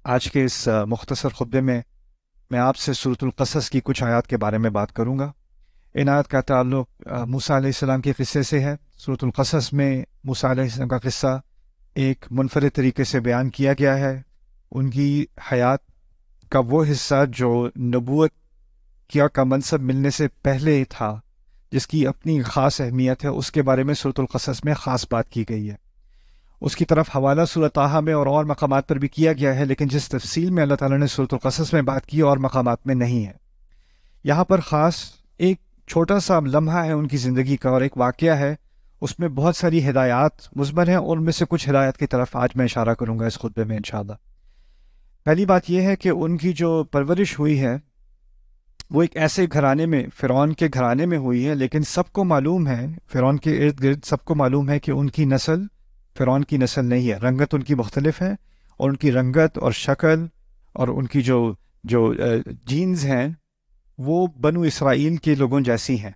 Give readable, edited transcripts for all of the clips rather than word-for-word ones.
آج کے اس مختصر خطبے میں آپ سے سورۃ القصص کی کچھ آیات کے بارے میں بات کروں گا۔ ان آیات کا تعلق موسیٰ علیہ السلام کے قصے سے ہے۔ سورۃ القصص میں موسیٰ علیہ السلام کا قصہ ایک منفرد طریقے سے بیان کیا گیا ہے۔ ان کی حیات کا وہ حصہ جو نبوت کا منصب ملنے سے پہلے تھا، جس کی اپنی خاص اہمیت ہے، اس کے بارے میں سورۃ القصص میں خاص بات کی گئی ہے۔ اس کی طرف حوالہ سورۃ طٰہٰ میں اور مقامات پر بھی کیا گیا ہے، لیکن جس تفصیل میں اللہ تعالیٰ نے سورۃ القصص میں بات کی اور مقامات میں نہیں ہے۔ یہاں پر خاص ایک چھوٹا سا لمحہ ہے ان کی زندگی کا، اور ایک واقعہ ہے، اس میں بہت ساری ہدایات مضمر ہیں، اور ان میں سے کچھ ہدایات کی طرف آج میں اشارہ کروں گا اس خطبے میں انشاءاللہ۔ پہلی بات یہ ہے کہ ان کی جو پرورش ہوئی ہے وہ ایک ایسے گھرانے میں، فرعون کے گھرانے میں ہوئی ہے، لیکن سب کو معلوم ہے، فرعون کے ارد گرد سب کو معلوم ہے کہ ان کی نسل فرعون کی نسل نہیں ہے۔ رنگت ان کی مختلف ہے، اور ان کی رنگت اور شکل اور ان کی جو جینز ہیں وہ بنو اسرائیل کے لوگوں جیسی ہیں۔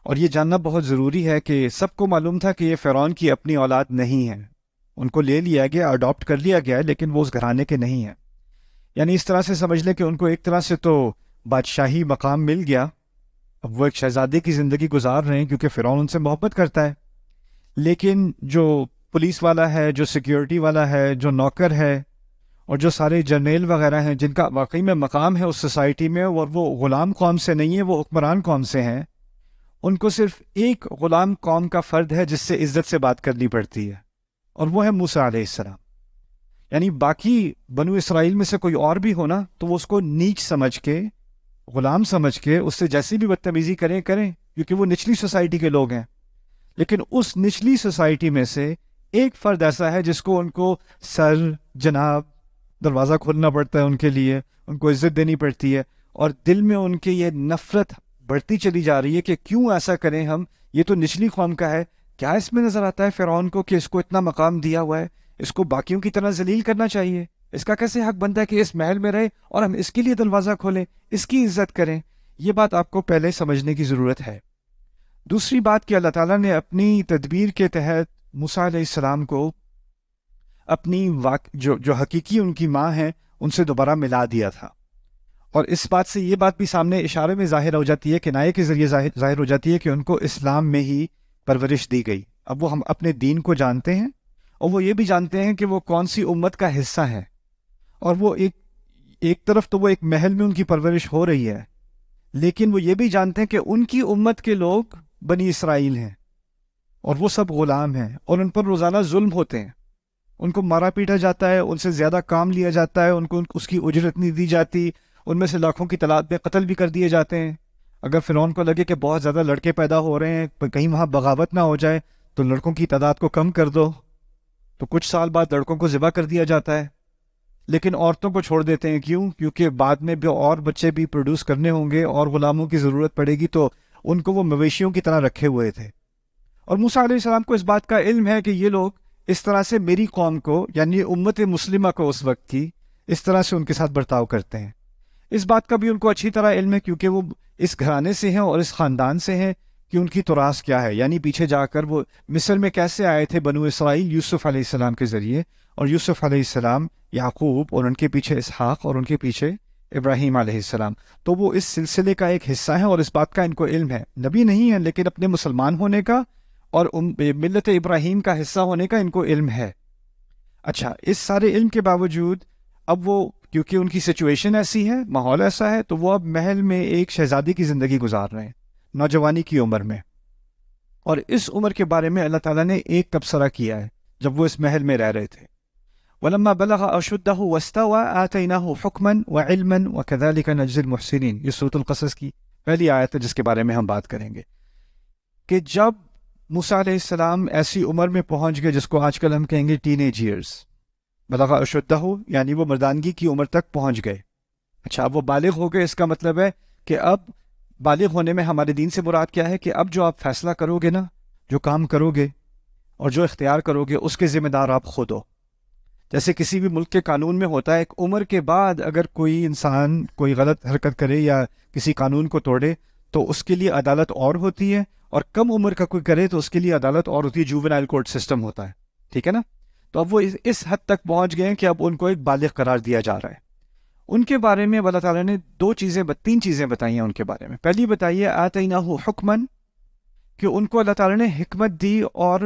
اور یہ جاننا بہت ضروری ہے کہ سب کو معلوم تھا کہ یہ فرعون کی اپنی اولاد نہیں ہے، ان کو لے لیا گیا، اڈاپٹ کر لیا گیا ہے، لیکن وہ اس گھرانے کے نہیں ہیں۔ یعنی اس طرح سے سمجھ لیں کہ ان کو ایک طرح سے تو بادشاہی مقام مل گیا، اب وہ ایک شہزادے کی زندگی گزار رہے ہیں کیونکہ فرعون ان سے محبت کرتا ہے، لیکن جو پولیس والا ہے، جو سیکیورٹی والا ہے، جو نوکر ہے، اور جو سارے جرنیل وغیرہ ہیں جن کا واقعی میں مقام ہے اس سوسائٹی میں، اور وہ غلام قوم سے نہیں ہے، وہ حکمران قوم سے ہیں، ان کو صرف ایک غلام قوم کا فرد ہے جس سے عزت سے بات کرنی پڑتی ہے، اور وہ ہے موسیٰ علیہ السلام۔ یعنی باقی بنو اسرائیل میں سے کوئی اور بھی ہونا تو وہ اس کو نیچ سمجھ کے، غلام سمجھ کے اس سے جیسی بھی بدتمیزی کریں کیونکہ وہ نچلی سوسائٹی کے لوگ ہیں، لیکن اس نچلی سوسائٹی میں سے ایک فرد ایسا ہے جس کو ان کو سر، جناب، دروازہ کھولنا پڑتا ہے ان کے لیے، ان کو عزت دینی پڑتی ہے، اور دل میں ان کے یہ نفرت بڑھتی چلی جا رہی ہے کہ کیوں ایسا کریں ہم، یہ تو نچلی قوم کا ہے۔ کیا اس میں نظر آتا ہے فرعون کو کہ اس کو اتنا مقام دیا ہوا ہے، اس کو باقیوں کی طرح ذلیل کرنا چاہیے؟ اس کا کیسے حق بنتا ہے کہ اس محل میں رہے اور ہم اس کے لیے دروازہ کھولیں، اس کی عزت کریں؟ یہ بات آپ کو پہلے سمجھنے کی ضرورت ہے۔ دوسری بات کہ اللہ تعالیٰ نے اپنی تدبیر کے تحت موسیٰ علیہ السلام کو اپنی جو حقیقی ان کی ماں ہیں ان سے دوبارہ ملا دیا تھا، اور اس بات سے یہ بات بھی سامنے اشارے میں ظاہر ہو جاتی ہے، کنایے کے ذریعے ظاہر ہو جاتی ہے کہ ان کو اسلام میں ہی پرورش دی گئی۔ اب وہ ہم اپنے دین کو جانتے ہیں، اور وہ یہ بھی جانتے ہیں کہ وہ کون سی امت کا حصہ ہے، اور وہ ایک طرف تو وہ ایک محل میں ان کی پرورش ہو رہی ہے، لیکن وہ یہ بھی جانتے ہیں کہ ان کی امت کے لوگ بنی اسرائیل ہیں، اور وہ سب غلام ہیں، اور ان پر روزانہ ظلم ہوتے ہیں، ان کو مارا پیٹا جاتا ہے، ان سے زیادہ کام لیا جاتا ہے، ان کو اس کی اجرت نہیں دی جاتی، ان میں سے لاکھوں کی تعداد میں قتل بھی کر دیے جاتے ہیں۔ اگر فرعون کو لگے کہ بہت زیادہ لڑکے پیدا ہو رہے ہیں، کہیں وہاں بغاوت نہ ہو جائے تو لڑکوں کی تعداد کو کم کر دو، تو کچھ سال بعد لڑکوں کو ذبح کر دیا جاتا ہے، لیکن عورتوں کو چھوڑ دیتے ہیں۔ کیوں؟ کیونکہ بعد میں بھی اور بچے بھی پروڈیوس کرنے ہوں گے اور غلاموں کی ضرورت پڑے گی، تو ان کو وہ مویشیوں کی طرح رکھے ہوئے تھے۔ اور موسیٰ علیہ السلام کو اس بات کا علم ہے کہ یہ لوگ اس طرح سے میری قوم کو، یعنی امت مسلمہ کو اس وقت کی، اس طرح سے ان کے ساتھ برتاؤ کرتے ہیں۔ اس بات کا بھی ان کو اچھی طرح علم ہے کیونکہ وہ اس گھرانے سے ہیں اور اس خاندان سے ہیں کہ ان کی تراث کیا ہے، یعنی پیچھے جا کر وہ مصر میں کیسے آئے تھے بنو اسرائیل یوسف علیہ السلام کے ذریعے، اور یوسف علیہ السلام یعقوب، اور ان کے پیچھے اسحاق، اور ان کے پیچھے ابراہیم علیہ السلام، تو وہ اس سلسلے کا ایک حصہ ہیں، اور اس بات کا ان کو علم ہے۔ نبی نہیں ہے لیکن اپنے مسلمان ہونے کا اور ملت ابراہیم کا حصہ ہونے کا ان کو علم ہے۔ اچھا، اس سارے علم کے باوجود اب وہ، کیونکہ ان کی سچویشن ایسی ہے، ماحول ایسا ہے، تو وہ اب محل میں ایک شہزادی کی زندگی گزار رہے ہیں، نوجوانی کی عمر میں۔ اور اس عمر کے بارے میں اللہ تعالیٰ نے ایک تبصرہ کیا ہے جب وہ اس محل میں رہ رہے تھے۔ وَلَمَّا بَلَغَ أَشُدَّهُ وَاسْتَوَىٰ آتَيْنَاهُ حُكْمًا وَعِلْمًا وَكَذَلِكَ نَجْزِي الْمُحْسِنِينَ۔ یہ سورۃ القصص کی پہلی آیت ہے جس کے بارے میں ہم بات کریں گے، کہ جب موسیٰ علیہ السلام ایسی عمر میں پہنچ گئے جس کو آج کل ہم کہیں گے ٹین ایج ایئرس، بلغ اشدہ، یعنی وہ مردانگی کی عمر تک پہنچ گئے۔ اچھا، اب وہ بالغ ہو گئے، اس کا مطلب ہے کہ اب بالغ ہونے میں ہمارے دین سے مراد کیا ہے کہ اب جو آپ فیصلہ کرو گے نا، جو کام کرو گے اور جو اختیار کرو گے، اس کے ذمہ دار آپ خود ہو۔ جیسے کسی بھی ملک کے قانون میں ہوتا ہے، ایک عمر کے بعد اگر کوئی انسان کوئی غلط حرکت کرے یا کسی قانون کو توڑے تو اس کے لیے عدالت اور ہوتی ہے، اور کم عمر کا کوئی کرے تو اس کے لیے عدالت اور ہوتی ہے، جوونائل کورٹ سسٹم ہوتا ہے، ٹھیک ہے نا؟ تو اب وہ اس حد تک پہنچ گئے ہیں کہ اب ان کو ایک بالغ قرار دیا جا رہا ہے۔ ان کے بارے میں اللہ تعالیٰ نے تین چیزیں بتائی ہیں ان کے بارے میں۔ پہلی بتائیے آتیناہ حکمن، کہ ان کو اللہ تعالیٰ نے حکمت دی اور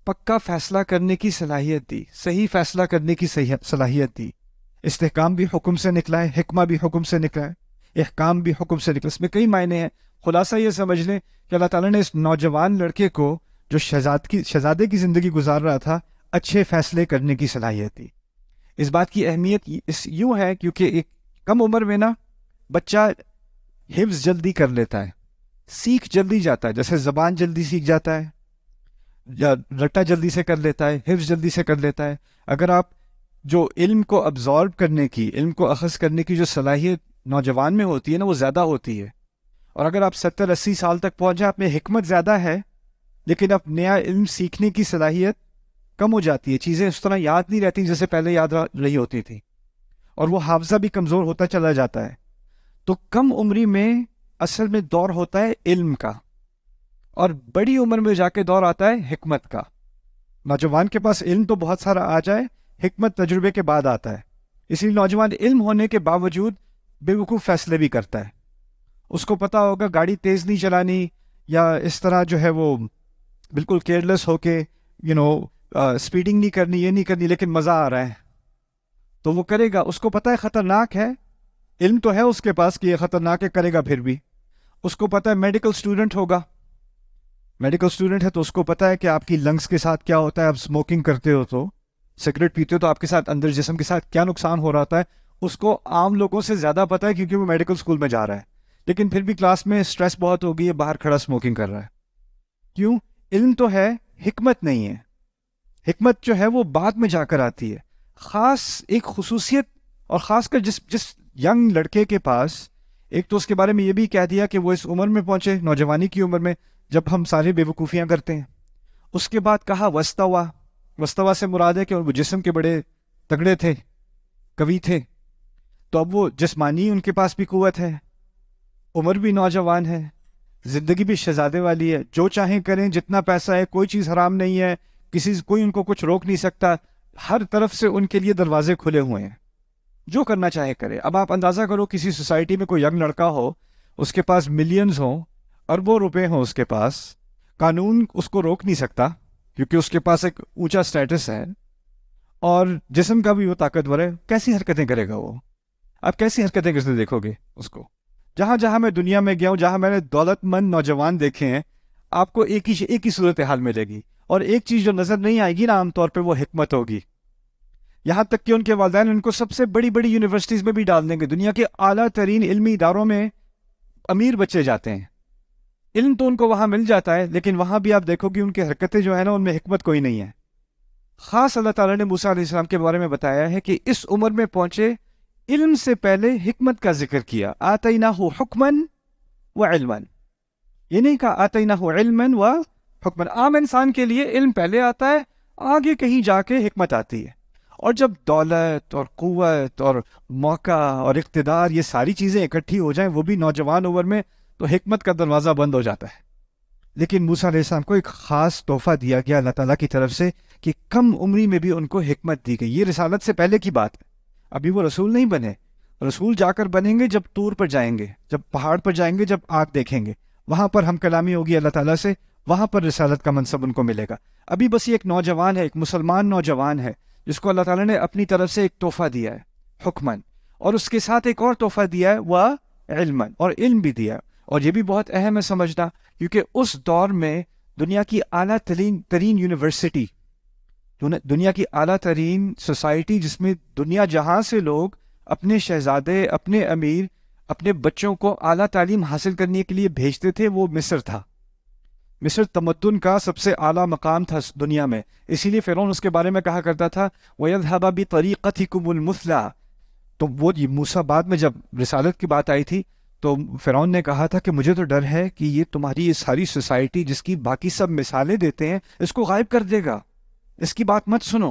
پکا فیصلہ کرنے کی صلاحیت دی، صحیح فیصلہ کرنے کی صلاحیت دی۔ استحکام بھی حکم سے نکلا ہے، حکمہ بھی حکم سے نکلا ہے، احکام بھی حکم سے نکلا۔ اس میں کئی معنی ہیں، خلاصہ یہ سمجھ لیں کہ اللہ تعالیٰ نے اس نوجوان لڑکے کو جو شہزادے کی زندگی گزار رہا تھا، اچھے فیصلے کرنے کی صلاحیت دی۔ اس بات کی اہمیت یوں ہے کیونکہ ایک کم عمر میں نا بچہ حفظ جلدی کر لیتا ہے، سیکھ جلدی جاتا ہے، جیسے زبان جلدی سیکھ جاتا ہے یا رٹا جلدی سے کر لیتا ہے، حفظ جلدی سے کر لیتا ہے۔ اگر آپ جو علم کو ابزارب کرنے کی، علم کو اخذ کرنے کی جو صلاحیت نوجوان میں ہوتی ہے نا، وہ زیادہ ہوتی ہے۔ اور اگر آپ 70-80 سال تک پہنچ جائیں، آپ میں حکمت زیادہ ہے لیکن اب نیا علم سیکھنے کی صلاحیت کم ہو جاتی ہے، چیزیں اس طرح یاد نہیں رہتی جیسے پہلے یاد رہی ہوتی تھی، اور وہ حافظہ بھی کمزور ہوتا چلا جاتا ہے۔ تو کم عمری میں اصل میں دور ہوتا ہے علم کا، اور بڑی عمر میں جا کے دور آتا ہے حکمت کا۔ نوجوان کے پاس علم تو بہت سارا آ جائے، حکمت تجربے کے بعد آتا ہے۔ اسی لیے نوجوان علم ہونے کے باوجود بے وقوف فیصلے بھی کرتا ہے۔ اس کو پتا ہوگا گاڑی تیز نہیں چلانی، یا اس طرح جو ہے وہ بالکل کیئرلیس ہو کے اسپیڈنگ نہیں کرنی، یہ نہیں کرنی، لیکن مزہ آ رہا ہے تو وہ کرے گا۔ اس کو پتا ہے خطرناک ہے، علم تو ہے اس کے پاس کہ یہ خطرناک ہے، کرے گا پھر بھی۔ اس کو پتا ہے میڈیکل اسٹوڈنٹ ہوگا، میڈیکل اسٹوڈنٹ ہے تو اس کو پتا ہے کہ آپ کی لنگس کے ساتھ کیا ہوتا ہے، آپ اسموکنگ کرتے ہو تو، سگریٹ پیتے ہو تو آپ کے ساتھ اندر جسم کے ساتھ کیا نقصان ہو رہا ہوتا ہے، اس کو عام لوگوں سے زیادہ پتا ہے کیونکہ وہ میڈیکل اسکول میں جا رہا ہے۔ لیکن پھر بھی کلاس میں سٹریس بہت ہوگی، باہر کھڑا اسموکنگ کر رہا ہے۔ کیوں؟ علم تو ہے، حکمت نہیں ہے۔ حکمت جو ہے وہ بعد میں جا کر آتی ہے۔ خاص ایک خصوصیت، اور خاص کر جس ینگ لڑکے کے پاس، ایک تو اس کے بارے میں یہ بھی کہہ دیا کہ وہ اس عمر میں پہنچے، نوجوانی کی عمر میں، جب ہم سارے بے وقوفیاں کرتے ہیں۔ اس کے بعد کہا وستوا، وستوا سے مراد ہے کہ وہ جسم کے بڑے تگڑے تھے، قوی تھے، تو اب وہ جسمانی ان کے پاس بھی قوت ہے، عمر بھی نوجوان ہے، زندگی بھی شہزادے والی ہے، جو چاہیں کریں، جتنا پیسہ ہے، کوئی چیز حرام نہیں ہے، کوئی ان کو کچھ روک نہیں سکتا، ہر طرف سے ان کے لیے دروازے کھلے ہوئے ہیں، جو کرنا چاہے کرے۔ اب آپ اندازہ کرو کسی سوسائٹی میں کوئی ینگ لڑکا ہو، اس کے پاس ملینز ہوں، اربوں روپے ہوں اس کے پاس، قانون اس کو روک نہیں سکتا کیونکہ اس کے پاس ایک اونچا سٹیٹس ہے، اور جسم کا بھی وہ طاقتور ہے، کیسی حرکتیں کرے گا وہ؟ آپ کیسی حرکتیں کس نے دیکھو گے اس کو؟ جہاں جہاں میں دنیا میں گیا ہوں، جہاں میں نے دولت مند نوجوان دیکھے ہیں، آپ کو ایک ہی صورتحال ملے گی، اور ایک چیز جو نظر نہیں آئے گی نا عام طور پہ، وہ حکمت ہوگی۔ یہاں تک کہ ان کے والدین ان کو سب سے بڑی بڑی یونیورسٹیز میں بھی ڈال دیں گے، دنیا کے اعلیٰ ترین علمی اداروں میں امیر بچے جاتے ہیں، علم تو ان کو وہاں مل جاتا ہے، لیکن وہاں بھی آپ دیکھو گے ان کی حرکتیں جو ہیں نا، ان میں حکمت کوئی نہیں ہے۔ خاص اللہ تعالیٰ نے موسیٰ علیہ السلام کے بارے میں بتایا ہے کہ اس عمر میں پہنچے، علم سے پہلے حکمت کا ذکر کیا، آتیناہ حکمن و علمن، یہ نہیں کہا آتیناہ علمن و حکمن۔ عام انسان کے لیے علم پہلے آتا ہے، آگے کہیں جا کے حکمت آتی ہے، اور جب دولت اور قوت اور موقع اور اقتدار یہ ساری چیزیں اکٹھی ہو جائیں، وہ بھی نوجوان عمر میں، تو حکمت کا دروازہ بند ہو جاتا ہے۔ لیکن موسیٰ علیہ السلام کو ایک خاص تحفہ دیا گیا اللہ تعالیٰ کی طرف سے کہ کم عمری میں بھی ان کو حکمت دی گئی۔ یہ رسالت سے پہلے کی بات ہے، ابھی وہ رسول نہیں بنے، رسول جا کر بنیں گے جب طور پر جائیں گے، جب پہاڑ پر جائیں گے، جب آگ دیکھیں گے، وہاں پر ہم کلامی ہوگی اللہ تعالیٰ سے، وہاں پر رسالت کا منصب ان کو ملے گا۔ ابھی بس یہ ایک نوجوان ہے، ایک مسلمان نوجوان ہے، جس کو اللہ تعالیٰ نے اپنی طرف سے ایک تحفہ دیا ہے، حکمن، اور اس کے ساتھ ایک اور تحفہ دیا ہے وہ علمن، اور علم بھی دیا ہے۔ اور یہ بھی بہت اہم ہے سمجھنا، کیونکہ اس دور میں دنیا کی اعلیٰ ترین یونیورسٹی، دنیا کی اعلیٰ ترین سوسائٹی، جس میں دنیا جہاں سے لوگ اپنے شہزادے، اپنے امیر، اپنے بچوں کو اعلیٰ تعلیم حاصل کرنے کے لیے بھیجتے تھے، وہ مصر تھا۔ مصر تمدن کا سب سے اعلیٰ مقام تھا دنیا میں، اسی لیے فرعون اس کے بارے میں کہا کرتا تھا وَيَذْهَبَ بِطَرِيقَتِكُمُ الْمُثْلَىٰ۔ تو وہ موسیٰ بعد میں جب رسالت کی بات آئی تھی تو فرعون نے کہا تھا کہ مجھے تو ڈر ہے کہ یہ تمہاری یہ ساری سوسائٹی جس کی باقی سب مثالیں دیتے ہیں، اس کو غائب کر دے گا، اس کی بات مت سنو،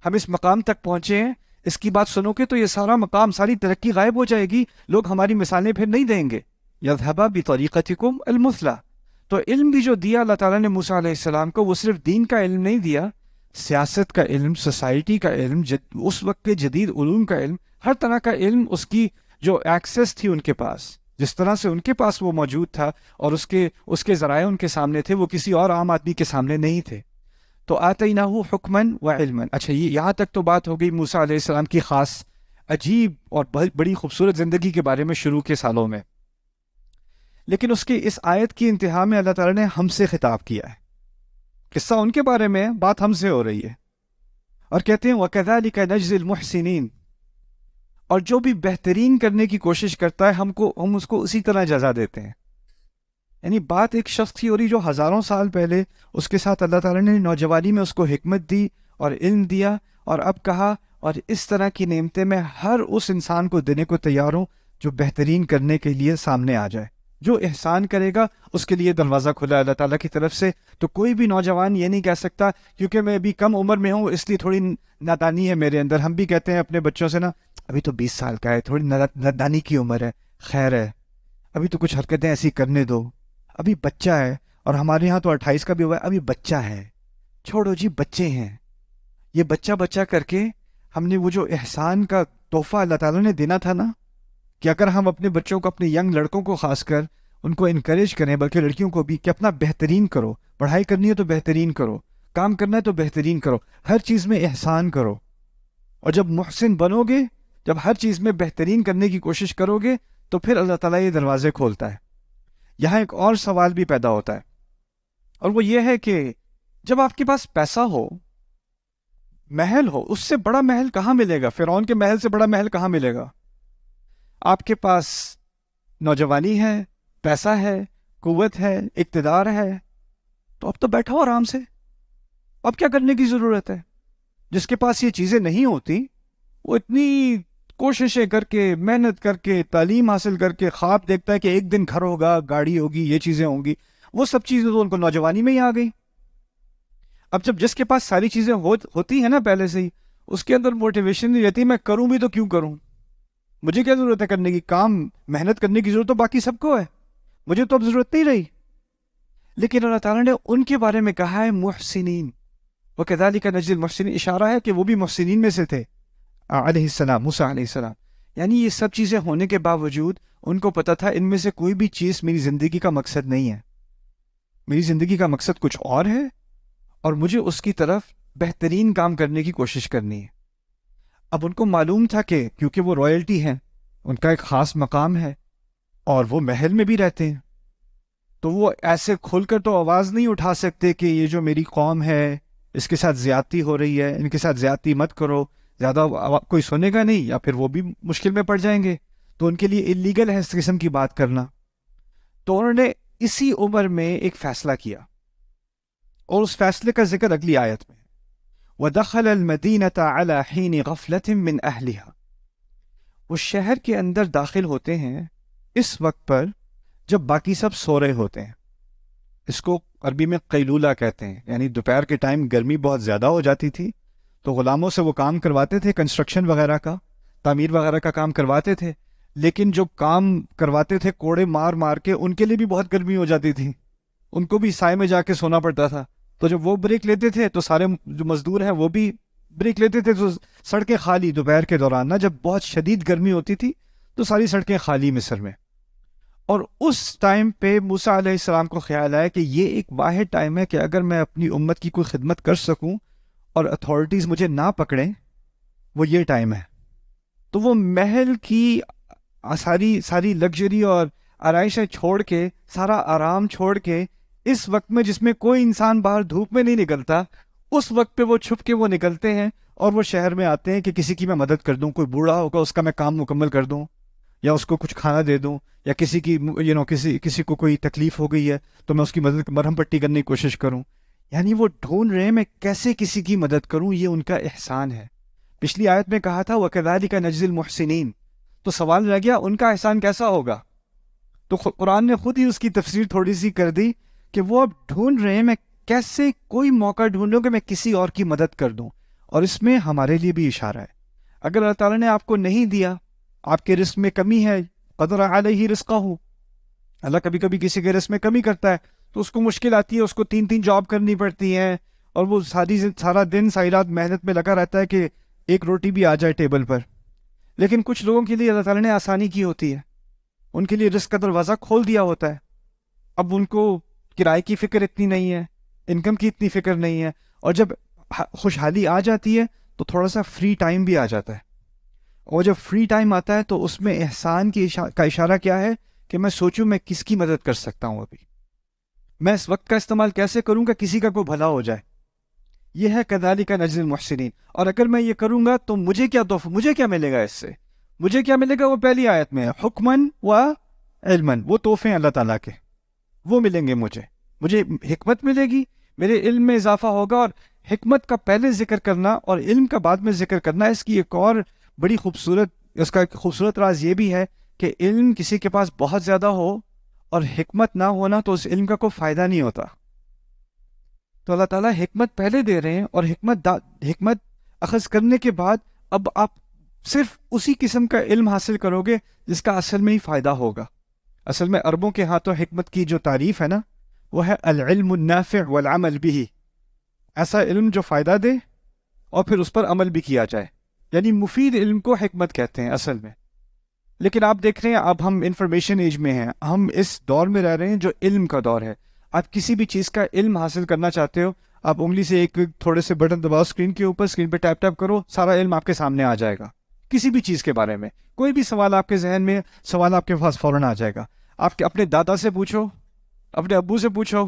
ہم اس مقام تک پہنچے ہیں، اس کی بات سنو گے تو یہ سارا مقام، ساری ترقی غائب ہو جائے گی، لوگ ہماری مثالیں پھر نہیں دیں گے۔ یذهب بطریقتکم المثلی۔ تو علم بھی جو دیا اللہ تعالیٰ نے موسیٰ علیہ السلام کو، وہ صرف دین کا علم نہیں دیا، سیاست کا علم، سوسائٹی کا علم، اس وقت کے جدید علوم کا علم، ہر طرح کا علم، اس کی جو ایکسیس تھی ان کے پاس، جس طرح سے ان کے پاس وہ موجود تھا اور اس کے ذرائع ان کے سامنے تھے، وہ کسی اور عام آدمی کے سامنے نہیں تھے. تو آتیناہ حکمن و علمن. اچھا، یہ یہاں تک تو بات ہو گئی موسیٰ علیہ السلام کی خاص عجیب اور بڑی خوبصورت زندگی کے بارے میں شروع کے سالوں میں. لیکن اس کی اس آیت کی انتہا میں اللہ تعالیٰ نے ہم سے خطاب کیا ہے. قصہ ان کے بارے میں، بات ہم سے ہو رہی ہے، اور کہتے ہیں وَكَذَلِكَ نَجْزِي الْمُحْسِنِينَ. اور جو بھی بہترین کرنے کی کوشش کرتا ہے ہم اس کو اسی طرح جزا دیتے ہیں. یعنی بات ایک شخص کی ہو رہی جو ہزاروں سال پہلے اس کے ساتھ اللہ تعالیٰ نے نوجوانی میں اس کو حکمت دی اور علم دیا، اور اب کہا اور اس طرح کی نعمتیں میں ہر اس انسان کو دینے کو تیار ہوں جو بہترین کرنے کے لیے سامنے آ جائے. جو احسان کرے گا اس کے لیے دروازہ کھلا ہے اللہ تعالیٰ کی طرف سے. تو کوئی بھی نوجوان یہ نہیں کہہ سکتا کیونکہ میں ابھی کم عمر میں ہوں اس لیے تھوڑی نادانی ہے میرے اندر. ہم بھی کہتے ہیں اپنے بچوں سے نا، ابھی تو 20 سال کا ہے، تھوڑی نادانی کی عمر ہے، خیر ہے، ابھی تو کچھ حرکتیں ایسی کرنے دو، ابھی بچہ ہے. اور ہمارے یہاں تو 28 کا بھی ہوا ہے، ابھی بچہ ہے، چھوڑو جی بچے ہیں. یہ بچہ بچہ کر کے ہم نے وہ جو احسان کا تحفہ اللہ تعالیٰ نے دینا تھا نا، کہ اگر ہم اپنے بچوں کو، اپنے ینگ لڑکوں کو خاص کر ان کو انکریج کریں، بلکہ لڑکیوں کو بھی، کہ اپنا بہترین کرو، پڑھائی کرنی ہے تو بہترین کرو، کام کرنا ہے تو بہترین کرو، ہر چیز میں احسان کرو. اور جب محسن بنو گے، جب ہر چیز میں بہترین کرنے کی کوشش کرو گے، تو پھر اللہ تعالیٰ یہ دروازے کھولتا ہے. یہاں ایک اور سوال بھی پیدا ہوتا ہے، اور وہ یہ ہے کہ جب آپ کے پاس پیسہ ہو، محل ہو، اس سے بڑا محل کہاں ملے گا؟ فرعون کے محل سے بڑا محل کہاں ملے گا؟ آپ کے پاس نوجوانی ہے، پیسہ ہے، قوت ہے، اقتدار ہے، تو اب تو بیٹھو آرام سے. اب کیا کرنے کی ضرورت ہے؟ جس کے پاس یہ چیزیں نہیں ہوتی، وہ اتنی کوششیں کر کے، محنت کر کے، تعلیم حاصل کر کے خواب دیکھتا ہے کہ ایک دن گھر ہوگا، گاڑی ہوگی، یہ چیزیں ہوں گی. وہ سب چیزیں تو ان کو نوجوانی میں ہی آ گئی. اب جب جس کے پاس ساری چیزیں ہوتی ہیں نا پہلے سے ہی، اس کے اندر موٹیویشن نہیں رہتی میں کروں بھی تو کیوں کروں، مجھے کیا ضرورت ہے کرنے کی، کام محنت کرنے کی ضرورت تو باقی سب کو ہے، مجھے تو اب ضرورت نہیں رہی. لیکن اللہ تعالیٰ نے ان کے بارے میں کہا ہے محسنین، وَكَذَلِكَ نَجْزِي الْمُحْسِنِينَ. اشارہ ہے کہ وہ بھی محسنین میں سے تھے علیہ السلام، موسیٰ علیہ السلام. یعنی یہ سب چیزیں ہونے کے باوجود ان کو پتہ تھا ان میں سے کوئی بھی چیز میری زندگی کا مقصد نہیں ہے، میری زندگی کا مقصد کچھ اور ہے، اور مجھے اس کی طرف بہترین کام کرنے کی کوشش کرنی ہے. اب ان کو معلوم تھا کہ کیونکہ وہ رائلٹی ہیں، ان کا ایک خاص مقام ہے، اور وہ محل میں بھی رہتے ہیں، تو وہ ایسے کھل کر تو آواز نہیں اٹھا سکتے کہ یہ جو میری قوم ہے اس کے ساتھ زیادتی ہو رہی ہے، ان کے ساتھ زیادتی مت کرو، زیادہ کوئی سنے گا نہیں، یا پھر وہ بھی مشکل میں پڑ جائیں گے، تو ان کے لیے اللیگل ہے اس قسم کی بات کرنا. تو انہوں نے اسی عمر میں ایک فیصلہ کیا، اور اس فیصلے کا ذکر اگلی آیت میں، وَدَخَلَ الْمَدِينَةَ عَلَى حِينِ غَفْلَةٍ مِّنْ أَهْلِهَا. وہ شہر کے اندر داخل ہوتے ہیں اس وقت پر جب باقی سب سو رہے ہوتے ہیں. اس کو عربی میں قیلولہ کہتے ہیں، یعنی دوپہر کے ٹائم گرمی بہت زیادہ ہو جاتی تھی، تو غلاموں سے وہ کام کرواتے تھے، کنسٹرکشن وغیرہ کا، تعمیر وغیرہ کا کام کرواتے تھے. لیکن جو کام کرواتے تھے کوڑے مار مار کے، ان کے لیے بھی بہت گرمی ہو جاتی تھی، ان کو بھی سائے میں جا کے سونا پڑتا تھا. تو جب وہ بریک لیتے تھے تو سارے جو مزدور ہیں وہ بھی بریک لیتے تھے، تو سڑکیں خالی دوپہر کے دوران نا، جب بہت شدید گرمی ہوتی تھی تو ساری سڑکیں خالی مصر میں. اور اس ٹائم پہ موسیٰ علیہ السلام کو خیال آیا کہ یہ ایک واحد ٹائم ہے کہ اگر میں اپنی امت کی کوئی خدمت کر سکوں اور اتھارٹیز مجھے نہ پکڑیں، وہ یہ ٹائم ہے. تو وہ محل کی ساری لگژری اور آرائشیں چھوڑ کے، سارا آرام چھوڑ کے، اس وقت میں جس میں کوئی انسان باہر دھوپ میں نہیں نکلتا، اس وقت پہ وہ چھپ کے وہ نکلتے ہیں اور وہ شہر میں آتے ہیں کہ کسی کی میں مدد کر دوں، کوئی بوڑھا ہوگا اس کا میں کام مکمل کر دوں، یا اس کو کچھ کھانا دے دوں، یا کسی کی کسی کو کوئی تکلیف ہو گئی ہے تو میں اس کی مدد، مرہم پٹی کرنے کی کوشش کروں. یعنی وہ ڈھونڈ رہے ہیں میں کیسے کسی کی مدد کروں، یہ ان کا احسان ہے. پچھلی آیت میں کہا تھا وَكَذَلِكَ نَجْزِي الْمُحْسِنِينَ، تو سوال رہ گیا ان کا احسان کیسا ہوگا؟ تو قرآن نے خود ہی اس کی تفسیر تھوڑی سی کر دی کہ وہ اب ڈھونڈ رہے ہیں میں کیسے کوئی موقع ڈھونڈوں کہ میں کسی اور کی مدد کر دوں. اور اس میں ہمارے لیے بھی اشارہ ہے. اگر اللہ تعالیٰ نے آپ کو نہیں دیا، آپ کے رزق میں کمی ہے، قدر علیہ رزقہ، اللہ کبھی کبھی کسی کے رزق میں کمی کرتا ہے تو اس کو مشکل آتی ہے، اس کو 3 جاب کرنی پڑتی ہیں، اور وہ سارا دن ساری رات محنت میں لگا رہتا ہے کہ ایک روٹی بھی آ جائے ٹیبل پر. لیکن کچھ لوگوں کے لیے اللہ تعالیٰ نے آسانی کی ہوتی ہے, ان کے لیے رزق کا دروازہ کھول دیا ہوتا ہے. اب ان کو کرائے کی فکر اتنی نہیں ہے, انکم کی اتنی فکر نہیں ہے, اور جب خوشحالی آ جاتی ہے تو تھوڑا سا فری ٹائم بھی آ جاتا ہے. اور جب فری ٹائم آتا ہے تو اس میں احسان کا اشارہ کیا ہے کہ میں سوچوں میں کس کی مدد کر سکتا ہوں, ابھی میں اس وقت کا استعمال کیسے کروں گا کسی کا کوئی بھلا ہو جائے. یہ ہے کذالک نجزی المحسنین. اور اگر میں یہ کروں گا تو مجھے کیا تحفہ, مجھے کیا ملے گا اس سے, مجھے کیا ملے گا, وہ پہلی آیت میں ہے حکمن و علمن, وہ تحفے ہیں اللہ تعالیٰ کے, وہ ملیں گے مجھے حکمت ملے گی, میرے علم میں اضافہ ہوگا. اور حکمت کا پہلے ذکر کرنا اور علم کا بعد میں ذکر کرنا, اس کی ایک اور بڑی خوبصورت, اس کا ایک خوبصورت راز یہ بھی ہے کہ علم کسی کے پاس بہت زیادہ ہو اور حکمت نہ ہونا تو اس علم کا کوئی فائدہ نہیں ہوتا. تو اللہ تعالیٰ حکمت پہلے دے رہے ہیں, اور حکمت اخذ کرنے کے بعد اب آپ صرف اسی قسم کا علم حاصل کرو گے جس کا اصل میں ہی فائدہ ہوگا. اصل میں عربوں کے ہاں تو حکمت کی جو تعریف ہے نا, وہ ہے العلم النافع والعمل به, ایسا علم جو فائدہ دے اور پھر اس پر عمل بھی کیا جائے, یعنی مفید علم کو حکمت کہتے ہیں اصل میں. لیکن آپ دیکھ رہے ہیں اب ہم انفارمیشن ایج میں ہیں, ہم اس دور میں رہ رہے ہیں جو علم کا دور ہے. آپ کسی بھی چیز کا علم حاصل کرنا چاہتے ہو, آپ انگلی سے ایک تھوڑے سے بٹن دباؤ اسکرین کے اوپر, اسکرین پہ ٹیپ ٹیپ کرو, سارا علم آپ کے سامنے آ جائے گا. کسی بھی چیز کے بارے میں کوئی بھی سوال آپ کے ذہن میں, سوال آپ کے پاس فوراً آ جائے گا. آپ اپنے دادا سے پوچھو, اپنے ابو سے پوچھو,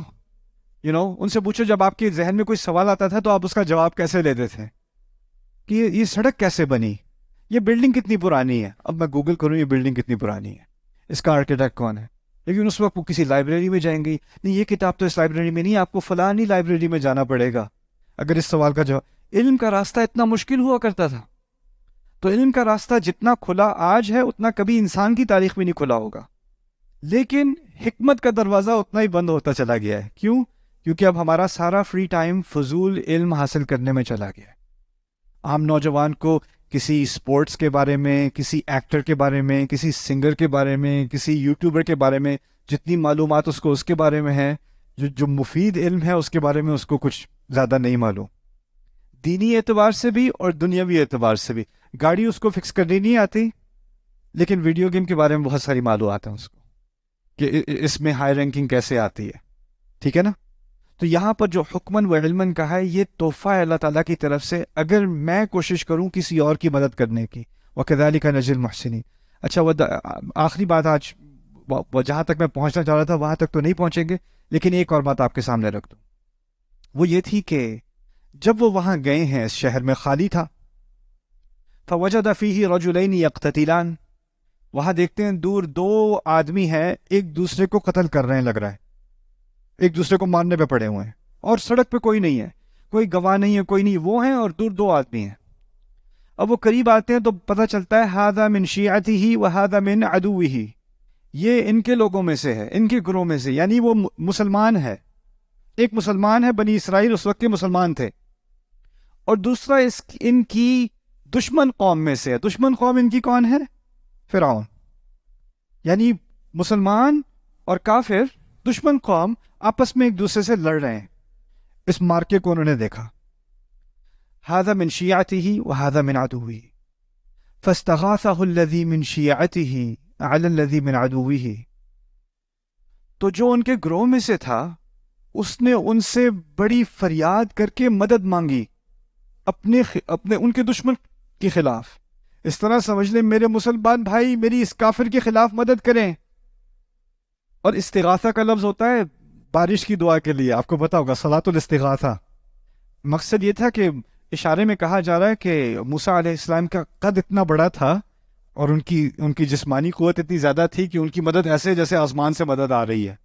ان سے پوچھو جب آپ کے ذہن میں کوئی سوال آتا تھا تو آپ اس کا جواب کیسے لیتے تھے, کہ یہ سڑک کیسے بنی, یہ بلڈنگ کتنی پرانی ہے. اب میں گوگل کروں یہ بلڈنگ کتنی پرانی ہے, اس کا آرکیٹیکٹ کون ہے. لیکن اس وقت وہ کسی لائبریری میں جائیں گے, نہیں یہ کتاب تو اس لائبریری میں نہیں, آپ کو فلانی لائبریری میں جانا پڑے گا اگر اس سوال کا جواب. علم کا راستہ اتنا مشکل ہوا کرتا تھا. تو علم کا راستہ جتنا کھلا آج ہے اتنا کبھی انسان کی تاریخ میں نہیں کھلا ہوگا. لیکن حکمت کا دروازہ اتنا ہی بند ہوتا چلا گیا ہے. کیوں؟ کیونکہ اب ہمارا سارا فری ٹائم فضول علم حاصل کرنے میں چلا گیا ہے. عام نوجوان کو کسی اسپورٹس کے بارے میں, کسی ایکٹر کے بارے میں, کسی سنگر کے بارے میں, کسی یوٹیوبر کے بارے میں جتنی معلومات اس کو اس کے بارے میں ہے, جو مفید علم ہے اس کے بارے میں اس کو کچھ زیادہ نہیں معلوم, دینی اعتبار سے بھی اور دنیاوی اعتبار سے بھی. گاڑی اس کو فکس کرنی نہیں آتی, لیکن ویڈیو گیم کے بارے میں بہت ساری معلومات ہیں اس کو, کہ اس میں ہائی رینکنگ کیسے آتی ہے. ٹھیک ہے نا. تو یہاں پر جو حکمن و علمن کہا ہے, یہ تحفہ ہے اللہ تعالیٰ کی طرف سے, اگر میں کوشش کروں کسی اور کی مدد کرنے کی. وَكَذَلِكَ نَجْزِي الْمُحْسِنِينَ. اچھا, آخری بات آج جہاں تک میں پہنچنا چاہ رہا تھا وہاں تک تو نہیں پہنچیں گے, لیکن ایک اور بات آپ کے سامنے رکھ دوں. وہ یہ تھی کہ جب وہ وہاں گئے ہیں, اس شہر میں خالی تھا, فَوَجَدَ فِيهِ رَجُلَيْنِ يَقْتَتِلَانِ, وہاں دیکھتے ہیں دور دو آدمی ہیں, ایک دوسرے کو قتل کر رہے ہیں, لگ رہا ہے ایک دوسرے کو مارنے پہ پڑے ہوئے ہیں, اور سڑک پہ کوئی نہیں ہے, کوئی گواہ نہیں ہے, کوئی نہیں, وہ ہیں اور دور دو آدمی ہیں. اب وہ قریب آتے ہیں تو پتہ چلتا ہے هذا من شیعته وهذا من عدوه, یہ ان کے لوگوں میں سے ہے, ان کے گروہ میں سے, یعنی وہ مسلمان ہے. ایک مسلمان ہے, بنی اسرائیل اس وقت کے مسلمان تھے, اور دوسرا ان کی دشمن قوم میں سے ہے. دشمن قوم ان کی کون ہے؟ فرعون. یعنی مسلمان اور کافر, دشمن قوم آپس میں ایک دوسرے سے لڑ رہے ہیں. اس مارکے کو انہوں نے دیکھا. هذا من شیعته وهذا من عدوه فاستغاثه الذي من شیعته على الذي من عدوه. تو جو ان کے گروہ میں سے تھا اس نے ان سے بڑی فریاد کر کے مدد مانگی اپنے ان کے دشمن کے خلاف. اس طرح سمجھ لیں میرے مسلمان بھائی میری اس کافر کے خلاف مدد کریں. اور استغاثہ کا لفظ ہوتا ہے بارش کی دعا کے لیے, آپ کو پتا ہوگا صلاۃ الاستغاثہ. مقصد یہ تھا کہ اشارے میں کہا جا رہا ہے کہ موسیٰ علیہ السلام کا قد اتنا بڑا تھا اور ان کی جسمانی قوت اتنی زیادہ تھی کہ ان کی مدد ایسے جیسے آسمان سے مدد آ رہی ہے.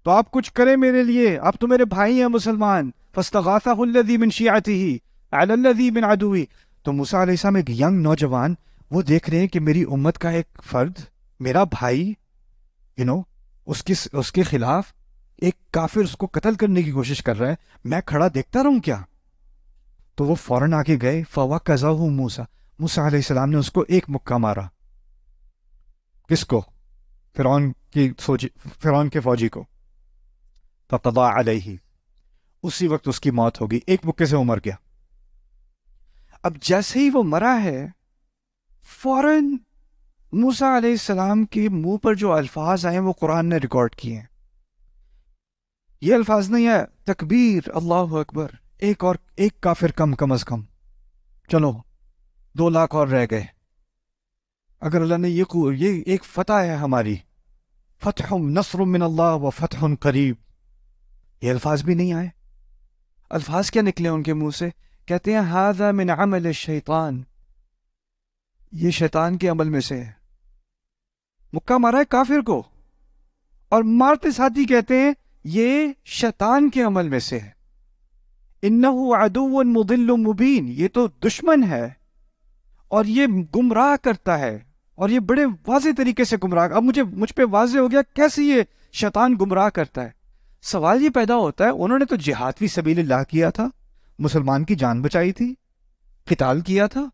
تو آپ کچھ کریں میرے لیے, آپ تو میرے بھائی ہیں مسلمان. فاستغاثہ الذی من شیعته علی الذی من عدوہ. تو موسیٰ علیہ السلام ایک ینگ نوجوان, وہ دیکھ رہے ہیں کہ میری امت کا ایک فرد, میرا بھائی, اس کے خلاف ایک کافر اس کو قتل کرنے کی کوشش کر رہا ہے, میں کھڑا دیکھتا رہوں کیا؟ تو وہ فوراً آگے گئے. فَوَكَّزَهُ مُوسَى, موسیٰ علیہ السلام نے اس کو ایک مکہ مارا. کس کو؟ فرعون کے فوجی کو. فَقَضَى عَلَيْهِ, اسی وقت اس کی موت ہوگی، ایک مکے سے وہ مر گیا۔ اب جیسے ہی وہ مرا ہے، فوراً موسیٰ علیہ السلام کے منہ پر جو الفاظ آئے وہ قرآن نے ریکارڈ کیے ہیں۔ یہ الفاظ نہیں ہے تکبیر اللہ اکبر، ایک کافر کم از کم، چلو 2 لاکھ اور رہ گئے، اگر اللہ نے یہ ایک فتح ہے ہماری، فتح نصر من اللہ و فتح قریب، یہ الفاظ بھی نہیں آئے۔ الفاظ کیا نکلے ان کے منہ سے؟ کہتے ہیں ھذا من عمل الشیطان، یہ شیطان کے عمل میں سے ہے۔ مکہ مارا ہے کافر کو، اور مارتے ساتھی کہتے ہیں یہ شیطان کے عمل میں سے ہے۔ انہ عدو مضل مبین، یہ تو دشمن ہے اور یہ گمراہ کرتا ہے، اور یہ بڑے واضح طریقے سے گمراہ۔ اب مجھ پہ واضح ہو گیا کیسے یہ شیطان گمراہ کرتا ہے۔ سوال یہ پیدا ہوتا ہے، انہوں نے تو جہاد فی سبیل اللہ کیا تھا، مسلمان کی جان بچائی تھی، قتال کیا تھا۔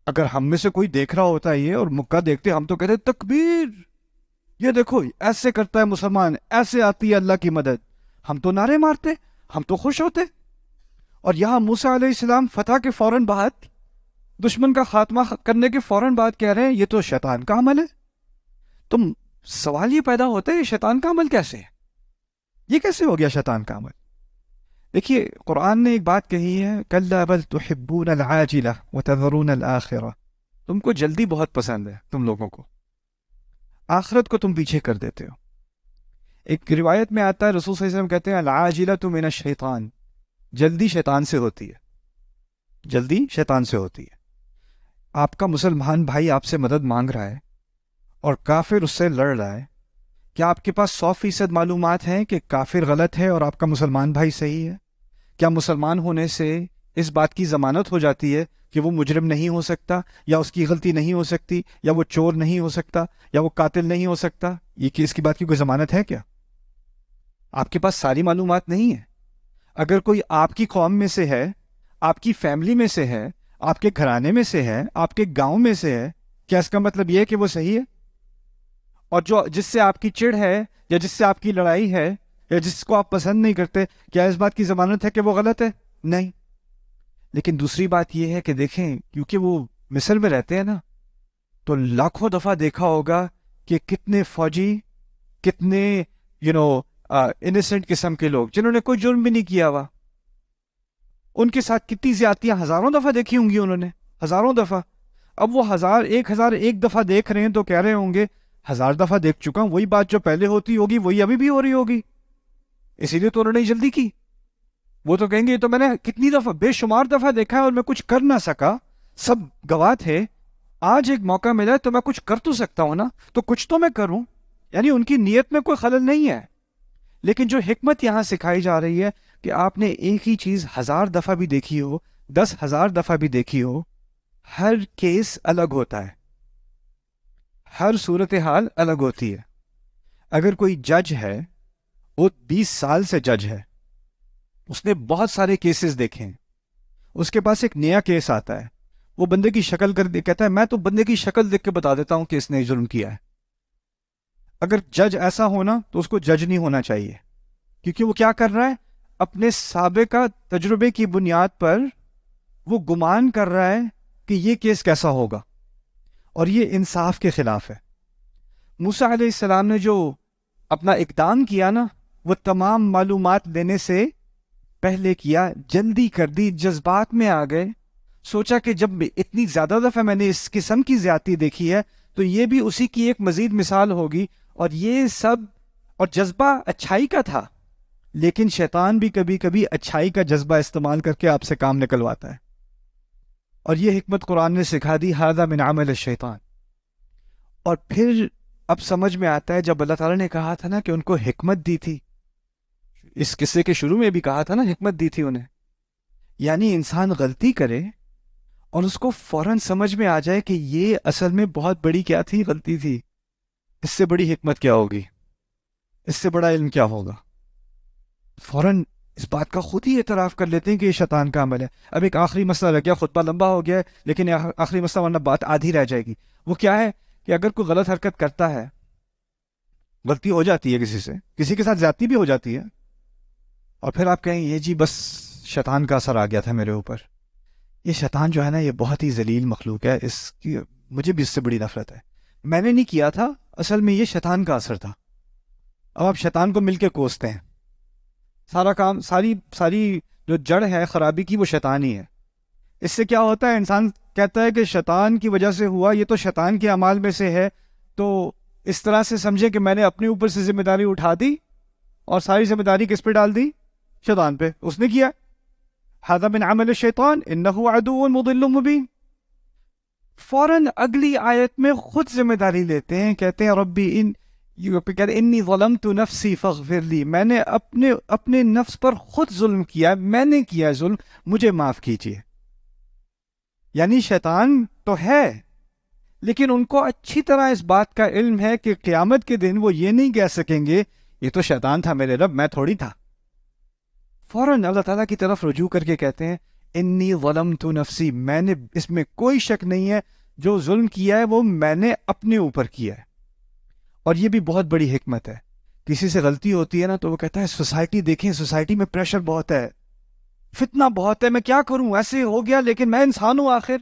اگر ہم میں سے کوئی دیکھ رہا ہوتا ہے یہ اور مکہ دیکھتے، ہم تو کہتے تکبیر، یہ دیکھو ایسے کرتا ہے مسلمان، ایسے آتی ہے اللہ کی مدد، ہم تو نعرے مارتے، ہم تو خوش ہوتے۔ اور یہاں موسیٰ علیہ السلام فتح کے فوراً بعد، دشمن کا خاتمہ کرنے کے فوراً بعد کہہ رہے ہیں یہ تو شیطان کا عمل ہے۔ تو سوال یہ پیدا ہوتا ہے یہ شیطان کا عمل کیسے ہے؟ یہ کیسے ہو گیا شیطان کا عمل؟ دیکھیے قرآن نے ایک بات کہی ہے، کَلَّا بَلْ تُحِبُّونَ الْعَاجِلَةَ وَتَذَرُونَ الْآخِرَةَ، تم کو جلدی بہت پسند ہے، تم لوگوں کو آخرت کو تم پیچھے کر دیتے ہو۔ ایک روایت میں آتا ہے رسول صلی اللہ علیہ وسلم کہتے ہیں العاجلۃ من الشیطان، جلدی شیطان سے ہوتی ہے، جلدی شیطان سے ہوتی ہے۔ آپ کا مسلمان بھائی آپ سے مدد مانگ رہا ہے اور کافر اس سے لڑ رہا ہے، کیا آپ کے پاس 100% معلومات ہیں کہ کافر غلط ہے اور آپ کا مسلمان بھائی صحیح ہے؟ کیا مسلمان ہونے سے اس بات کی ضمانت ہو جاتی ہے کہ وہ مجرم نہیں ہو سکتا، یا اس کی غلطی نہیں ہو سکتی، یا وہ چور نہیں ہو سکتا، یا وہ قاتل نہیں ہو سکتا؟ یہ کہ اس کی بات کی کوئی ضمانت ہے کیا؟ آپ کے پاس ساری معلومات نہیں ہے۔ اگر کوئی آپ کی قوم میں سے ہے، آپ کی فیملی میں سے ہے، آپ کے گھرانے میں سے ہے، آپ کے گاؤں میں سے ہے، کیا اس کا مطلب یہ ہے کہ وہ صحیح ہے؟ اور جس سے آپ کی چڑ ہے، یا جس سے آپ کی لڑائی ہے، یا جس کو آپ پسند نہیں کرتے، کیا اس بات کی ضمانت ہے کہ وہ غلط ہے؟ نہیں۔ لیکن دوسری بات یہ ہے کہ دیکھیں، کیونکہ وہ مصر میں رہتے ہیں نا، تو لاکھوں دفعہ دیکھا ہوگا کہ کتنے فوجی، کتنے انیسنٹ قسم کے لوگ جنہوں نے کوئی جرم بھی نہیں کیا ہوا، ان کے ساتھ کتنی زیادتیاں ہزاروں دفعہ دیکھی ہوں گی انہوں نے، ہزاروں دفعہ۔ اب وہ 1001 دفعہ دیکھ رہے ہیں تو کہہ رہے ہوں گے 1000 دفعہ دیکھ چکا ہوں، وہی بات جو پہلے ہوتی ہوگی وہی ابھی بھی ہو رہی ہوگی، اسی لیے تو انہوں نے جلدی کی۔ وہ تو کہیں گے یہ تو میں نے کتنی دفعہ، بے شمار دفعہ دیکھا ہے اور میں کچھ کر نہ سکا، سب گواہ تھے، آج ایک موقع ملا تو میں کچھ کر تو سکتا ہوں نا، تو کچھ تو میں کروں۔ یعنی ان کی نیت میں کوئی خلل نہیں ہے، لیکن جو حکمت یہاں سکھائی جا رہی ہے کہ آپ نے ایک ہی چیز 1000 دفعہ بھی دیکھی ہو، 10,000 دفعہ بھی دیکھی ہو، ہر کیس الگ ہوتا ہے، ہر صورتحال الگ ہوتی ہے۔ اگر کوئی جج ہے، وہ 20 سال سے جج ہے، اس نے بہت سارے کیسز دیکھے ہیں، اس کے پاس ایک نیا کیس آتا ہے، وہ بندے کی شکل کہتا ہے میں تو بندے کی شکل دیکھ کے بتا دیتا ہوں کہ اس نے جرم کیا ہے۔ اگر جج ایسا ہونا تو اس کو جج نہیں ہونا چاہیے، کیونکہ وہ کیا کر رہا ہے، اپنے سابقہ تجربے کی بنیاد پر وہ گمان کر رہا ہے کہ یہ کیس کیسا ہوگا، اور یہ انصاف کے خلاف ہے۔ موسیٰ علیہ السلام نے جو اپنا اقدام کیا نا، وہ تمام معلومات لینے سے پہلے کیا، جلدی کر دی، جذبات میں آ گئے، سوچا کہ جب اتنی زیادہ دفعہ میں نے اس قسم کی زیادتی دیکھی ہے تو یہ بھی اسی کی ایک مزید مثال ہوگی، اور یہ سب، اور جذبہ اچھائی کا تھا، لیکن شیطان بھی کبھی کبھی اچھائی کا جذبہ استعمال کر کے آپ سے کام نکلواتا ہے، اور یہ حکمت قرآن نے سکھا دی، ھذا من عمل الشیطان۔ اور پھر اب سمجھ میں آتا ہے جب اللہ تعالیٰ نے کہا تھا نا کہ ان کو حکمت دی تھی، اس قصے کے شروع میں بھی کہا تھا نا حکمت دی تھی انہیں، یعنی انسان غلطی کرے اور اس کو فوراً سمجھ میں آ جائے کہ یہ اصل میں بہت بڑی کیا تھی، غلطی تھی، اس سے بڑی حکمت کیا ہوگی، اس سے بڑا علم کیا ہوگا، فوراً اس بات کا خود ہی اعتراف کر لیتے ہیں کہ یہ شیطان کا عمل ہے۔ اب ایک آخری مسئلہ رہ گیا، خطبہ لمبا ہو گیا ہے لیکن آخری مسئلہ ورنہ بات آدھی رہ جائے گی۔ وہ کیا ہے کہ اگر کوئی غلط حرکت کرتا ہے، غلطی ہو جاتی ہے کسی سے، کسی کے ساتھ زیادتی بھی ہو جاتی ہے، اور پھر آپ کہیں یہ جی بس شیطان کا اثر آ گیا تھا میرے اوپر. یہ شیطان جو ہے نا یہ بہت ہی ذلیل مخلوق ہے، اس کی مجھے بھی اس سے بڑی نفرت ہے. میں نے نہیں کیا تھا، اصل میں یہ شیطان کا اثر تھا. اب آپ شیطان کو مل کے کوستے ہیں، سارا کام، ساری جو جڑ ہے خرابی کی وہ شیطان ہی ہے. اس سے کیا ہوتا ہے، انسان کہتا ہے کہ شیطان کی وجہ سے ہوا، یہ تو شیطان کے اعمال میں سے ہے. تو اس طرح سے سمجھے کہ میں نے اپنے اوپر سے ذمہ داری اٹھا دی اور ساری ذمہ داری کس پہ ڈال دی؟ شیطان پہ. اس نے کیا. ھذا من عمل الشیطان انہ عدو مضل مبین. فوراً اگلی آیت میں خود ذمہ داری لیتے ہیں، کہتے ہیں ربی انی ظلمت نفسی فاغفر لی، میں نے اپنے نفس پر خود ظلم کیا، میں نے کیا ظلم، مجھے معاف کیجیے. یعنی شیطان تو ہے، لیکن ان کو اچھی طرح اس بات کا علم ہے کہ قیامت کے دن وہ یہ نہیں کہہ سکیں گے یہ تو شیطان تھا میرے رب، میں تھوڑی تھا. فوراً اللہ تعالیٰ کی طرف رجوع کر کے کہتے ہیں انی ظلمت نفسی، میں نے، اس میں کوئی شک نہیں ہے، جو ظلم کیا ہے وہ میں نے اپنے اوپر کیا ہے. اور یہ بھی بہت بڑی حکمت ہے. کسی سے غلطی ہوتی ہے نا تو وہ کہتا ہے سوسائٹی دیکھیں، سوسائٹی میں پریشر بہت ہے، فتنہ بہت ہے، میں کیا کروں، ایسے ہو گیا، لیکن میں انسان ہوں آخر.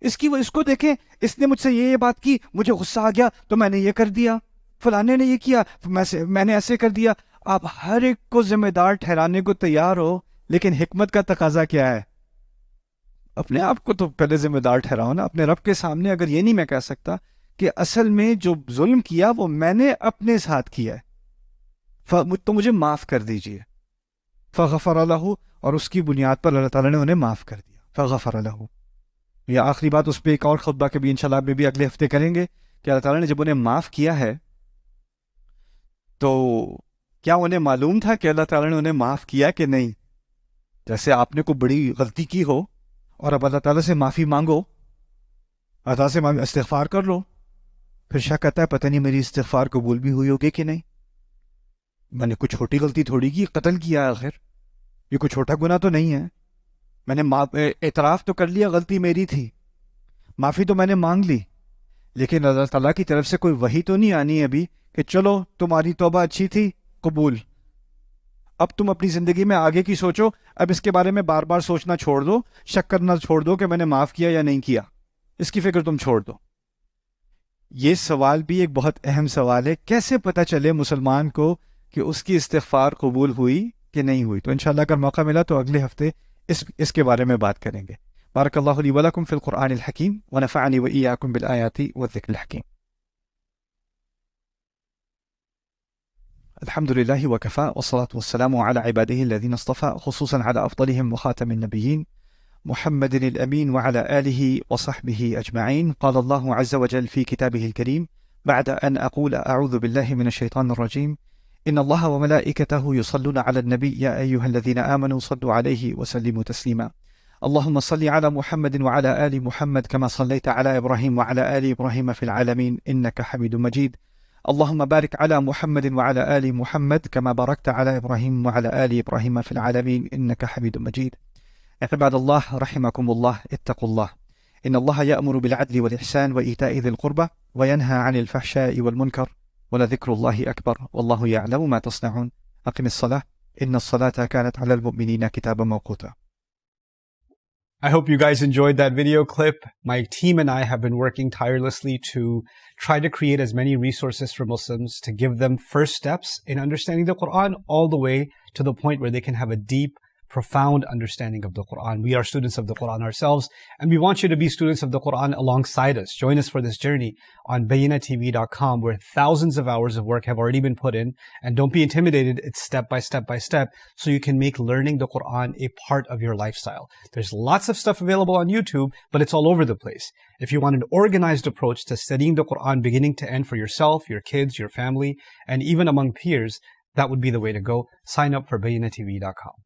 اس کو دیکھیں، اس نے مجھ سے یہ بات کی، مجھے غصہ آ گیا تو میں نے یہ کر دیا، فلانے نے یہ کیا، میں نے ایسے کر دیا. آپ ہر ایک کو ذمہ دار ٹھہرانے کو تیار ہو، لیکن حکمت کا تقاضا کیا ہے؟ اپنے آپ کو تو پہلے ذمہ دار ٹھہراؤ نا اپنے رب کے سامنے. اگر یہ نہیں میں کہہ سکتا کہ اصل میں جو ظلم کیا وہ میں نے اپنے ساتھ کیا ہے تو مجھے معاف کر دیجئے. فغفر لہ، اور اس کی بنیاد پر اللہ تعالیٰ نے انہیں معاف کر دیا. فغفر لہ، یہ آخری بات اس پہ ایک اور خطبہ کے بھی انشاءاللہ میں بھی اگلے ہفتے کریں گے کہ اللہ تعالیٰ نے جب انہیں معاف کیا ہے تو کیا انہیں معلوم تھا کہ اللہ تعالیٰ نے انہیں معاف کیا کہ نہیں؟ جیسے آپ نے کوئی بڑی غلطی کی ہو اور اب اللہ تعالیٰ سے معافی مانگو، اللہ تعالیٰ سے استغفار کر لو، پھر شک آتا ہے پتہ نہیں میری استغفار قبول بھی ہوئی ہوگی کہ نہیں. میں نے کوئی چھوٹی غلطی تھوڑی کی، قتل کیا آخر، یہ کوئی چھوٹا گناہ تو نہیں ہے. میں نے اعتراف تو کر لیا غلطی میری تھی، معافی تو میں نے مانگ لی، لیکن اللہ تعالیٰ کی طرف سے کوئی وحی تو نہیں آنی ابھی کہ چلو تمہاری توبہ اچھی تھی، قبول، اب تم اپنی زندگی میں آگے کی سوچو، اب اس کے بارے میں بار بار سوچنا چھوڑ دو، شک کرنا چھوڑ دو کہ میں نے معاف کیا یا نہیں کیا، اس کی فکر تم چھوڑ دو. یہ سوال بھی ایک بہت اہم سوال ہے، کیسے پتہ چلے مسلمان کو کہ اس کی استغفار قبول ہوئی کہ نہیں ہوئی؟ تو انشاءاللہ اگر موقع ملا تو اگلے ہفتے اس کے بارے میں بات کریں گے. بارک اللہ لی ولکم فی القرآن الحکیم ونفعنی وإیاکم بالآیات والذکر الحکیم. الحمد لله وكفى والصلاة والسلام على عباده الذين اصطفى، خصوصا على أفضلهم وخاتم النبيين محمد الأمين وعلى آله وصحبه أجمعين. قال الله عز وجل في كتابه الكريم بعد أن أقول أعوذ بالله من الشيطان الرجيم إن الله وملائكته يصلون على النبي يا أيها الذين آمنوا صلوا عليه وسلموا تسليما. اللهم صل على محمد وعلى آل محمد كما صليت على إبراهيم وعلى آل إبراهيم في العالمين إنك حميد مجيد. اللهم بارك على محمد وعلى آل محمد كما باركت على إبراهيم وعلى آل إبراهيم في العالمين إنك حميد مجيد. عباد الله رحمكم الله، اتقوا الله، إن الله يأمر بالعدل والإحسان وإيتاء ذي القربى وينهى عن الفحشاء والمنكر ولذكر الله أكبر والله يعلم ما تصنعون. أقم الصلاة إن الصلاة كانت على المؤمنين كتابا موقوتا. I hope you guys enjoyed that video clip. My team and I have been working tirelessly to try to create as many resources for Muslims to give them first steps in understanding the Quran all the way to the point where they can have a deep, profound understanding of the Quran. We are students of the Quran ourselves, and we want you to be students of the Quran alongside us. Join us for this journey on BayyinaTV.com, where thousands of hours of work have already been put in. And don't be intimidated, it's step by step by step, so you can make learning the Quran a part of your lifestyle. There's lots of stuff available on YouTube, but it's all over the place. If you want an organized approach to studying the Quran beginning to end for yourself, your kids, your family, and even among peers, that would be the way to go. Sign up for BayyinaTV.com.